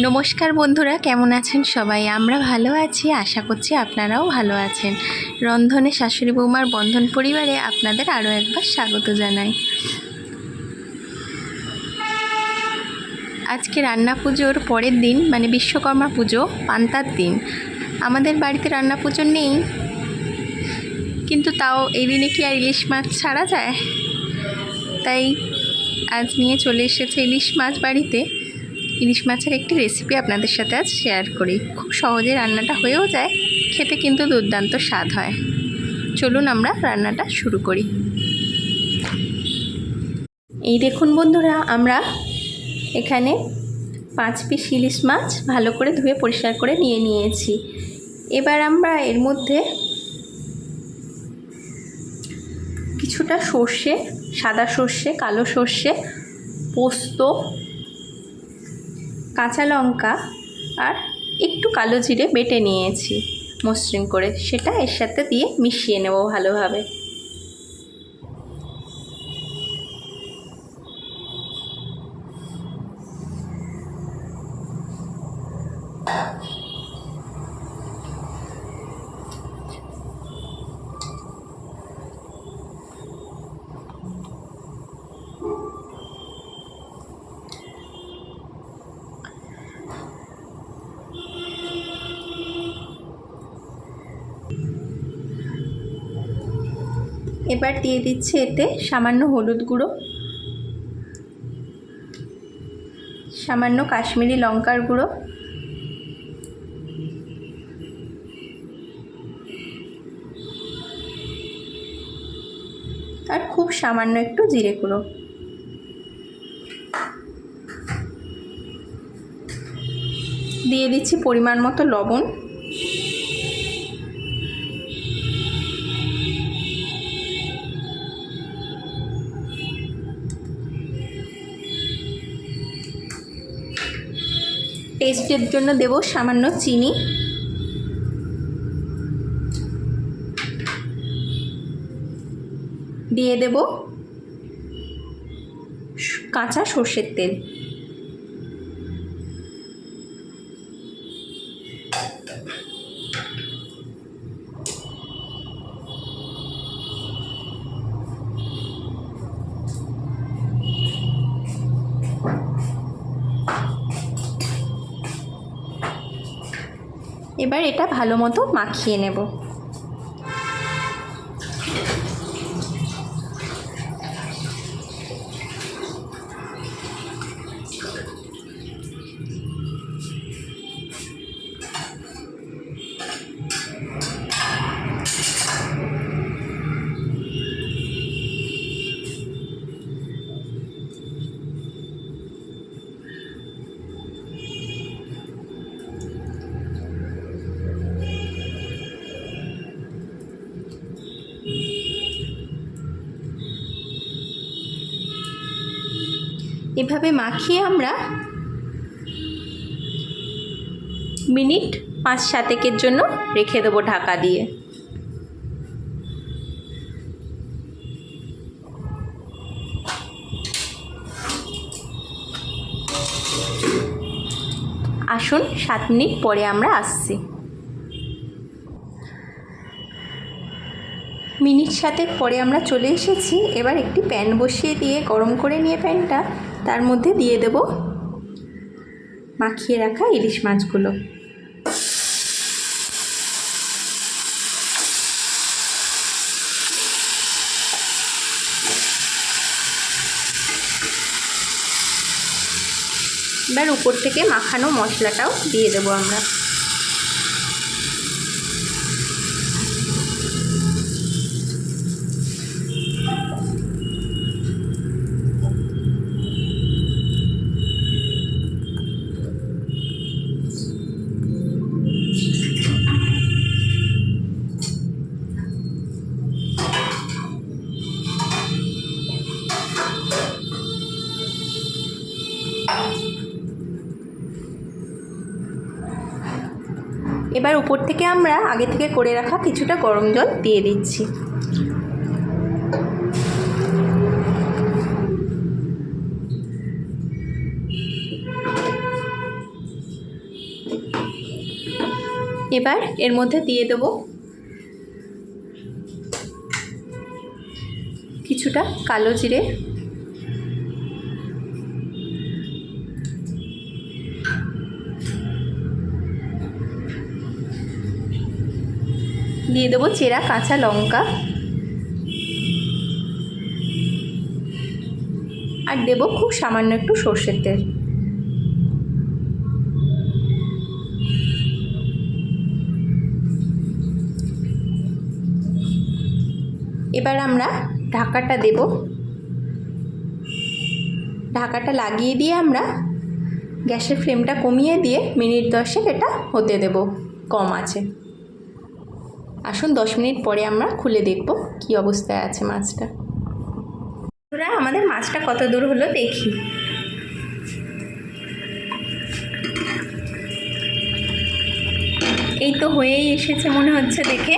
নমস্কার বন্ধুরা, কেমন আছেন সবাই? আমরা ভালো আছি, আশা করছি আপনারাও ভালো আছেন। রন্ধনে শাশুড়ি বৌমার বন্ধন পরিবারে আপনাদের আরও একবার স্বাগত জানাই। আজকে রান্না পুজোর পরের দিন, মানে বিশ্বকর্মা পুজো, পান্তার দিন। আমাদের বাড়িতে রান্না পুজো নেই, কিন্তু তাও এই দিনে কি আর ইলিশ মাছ ছাড়া যায়? তাই আজ নিয়ে চলে এসেছে ইলিশ মাছ বাড়িতে। ইলিশ মাছের একটি রেসিপি আপনাদের সাথে আজ শেয়ার করি। খুব সহজে রান্নাটা হয়েও যায়, খেতে কিন্তু দুর্দান্ত স্বাদ হয়। চলুন আমরা রান্নাটা শুরু করি। এই দেখুন বন্ধুরা, আমরা এখানে 5 পিস ইলিশ মাছ ভালো করে ধুয়ে পরিষ্কার করে নিয়ে নিয়েছি। এবার আমরা এর মধ্যে কিছুটা সর্ষে, সাদা সর্ষে, কালো সর্ষে, পোস্ত, কাঁচা লঙ্কা আর একটু কালো জিরে বেটে নিয়েছি মসৃণ করে, সেটা এর সাথে দিয়ে মিশিয়ে নেব ভালোভাবে। এবার দিয়ে দিচ্ছি এতে সামান্য হলুদ গুঁড়ো, সামান্য কাশ্মীরি লঙ্কার গুঁড়ো, আর খুব সামান্য একটু জিরে গুঁড়ো। দিয়ে দিচ্ছি পরিমাণ মতো লবণ। টেস্টের জন্য দেব সামান্য চিনি। দিয়ে দেব কাঁচা সর্ষের তেল। এবার এটা ভালো মতো মাখিয়ে নেব। এভাবে মাখিয়ে আমরা মিনিট 5-7 জন্য রেখে দেবো ঢাকা দিয়ে। আসুন 7 মিনিট পরে আমরা আসছি। মিনিট 7 পরে আমরা চলে এসেছি। এবার একটি প্যান বসিয়ে দিয়ে গরম করে নিয়ে প্যানটা, তার মধ্যে দিয়ে দেব মাখিয়ে রাখা ইলিশ মাছগুলো। এবার উপর থেকে মাখানো মশলাটাও দিয়ে দেবো আমরা। এবার উপর থেকে আমরা আগে থেকে করে রাখা কিছুটা গরম জল দিয়ে দিচ্ছি। এবার এর মধ্যে দিয়ে দেব কিছুটা কালো জিরে, দিয়ে দেবো চেরা কাঁচা লঙ্কা, আর দেব খুব সামান্য একটু সর্ষের তেল। এবার আমরা ঢাকাটা দেব। ঢাকাটা লাগিয়ে দিয়ে আমরা গ্যাসের ফ্লেমটা কমিয়ে দিয়ে মিনিট 10 এটা হতে দেব কম আছে। আসুন 10 মিনিট পরে আমরা খুলে দেখব কি অবস্থায় আছে মাছটা। বন্ধুরা, আমাদের মাছটা কত দূর হলো দেখি। এই তো হয়েই এসেছে মনে হচ্ছে দেখে।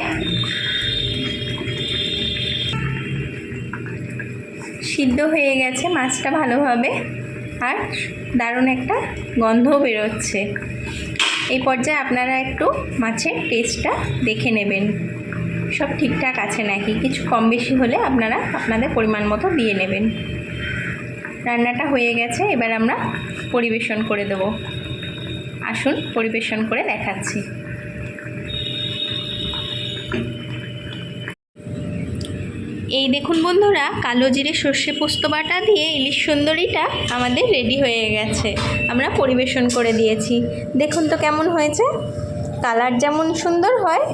সিদ্ধ হয়ে গেছে মাছটা ভালোভাবে, আর দারুণ একটা গন্ধও বেরোচ্ছে। এই পর্যায়ে আপনারা একটু মাছের টেস্টটা দেখে নেবেন, সব ঠিকঠাক আছে নাকি। কিছু কম বেশি হলে আপনারা আপনাদের পরিমাণ মতো দিয়ে নেবেন। রান্নাটা হয়ে গেছে, এবার আমরা পরিবেশন করে দেব। আসুন পরিবেশন করে দেখাচ্ছি। এই দেখুন বন্ধুরা, কালো জিরে সর্ষে পোস্ত বাটা দিয়ে ইলিশ সুন্দরীটা আমাদের রেডি হয়ে গেছে। আমরা পরিবেশন করে দিয়েছি। দেখুন তো কেমন হয়েছে। কালার যেমন সুন্দর হয়,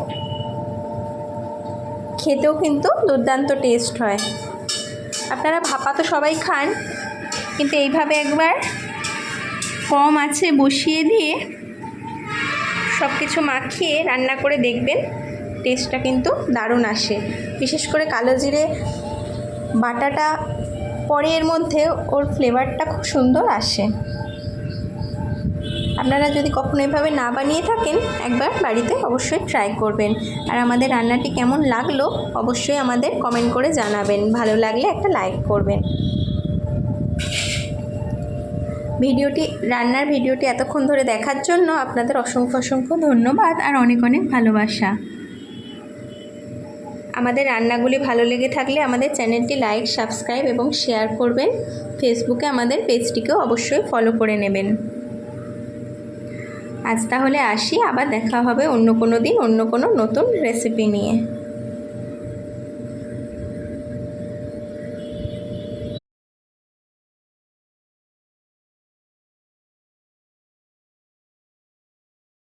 খেতেও কিন্তু দুর্দান্ত টেস্ট হয়। আপনারা ভাপা তো সবাই খান, কিন্তু এইভাবে একবার কম আছে বসিয়ে দিয়ে সব কিছু মাখিয়ে রান্না করে দেখবেন, টেস্টটা কিন্তু দারুণ আসে। বিশেষ করে কালো জিরে বাটাটা পরে এর মধ্যে ওর ফ্লেভারটা খুব সুন্দর আসে। আপনারা যদি কখনো এভাবে না বানিয়ে থাকেন, একবার বাড়িতে অবশ্যই ট্রাই করবেন। আর আমাদের রান্নাটি কেমন লাগলো অবশ্যই আমাদের কমেন্ট করে জানাবেন। ভালো লাগলে একটা লাইক করবেন। রান্নার ভিডিওটি এতক্ষণ ধরে দেখার জন্য আপনাদের অসংখ্য অসংখ্য ধন্যবাদ আর অনেক অনেক ভালোবাসা। আমাদের রান্নাগুলি ভালো লেগে থাকলে আমাদের চ্যানেলটি লাইক, সাবস্ক্রাইব এবং শেয়ার করবেন। ফেসবুকে আমাদের পেজটিকেও অবশ্যই ফলো করে নেবেন। আজ তাহলে আসি, আবার দেখা হবে অন্য কোনো দিন অন্য কোনো নতুন রেসিপি নিয়ে।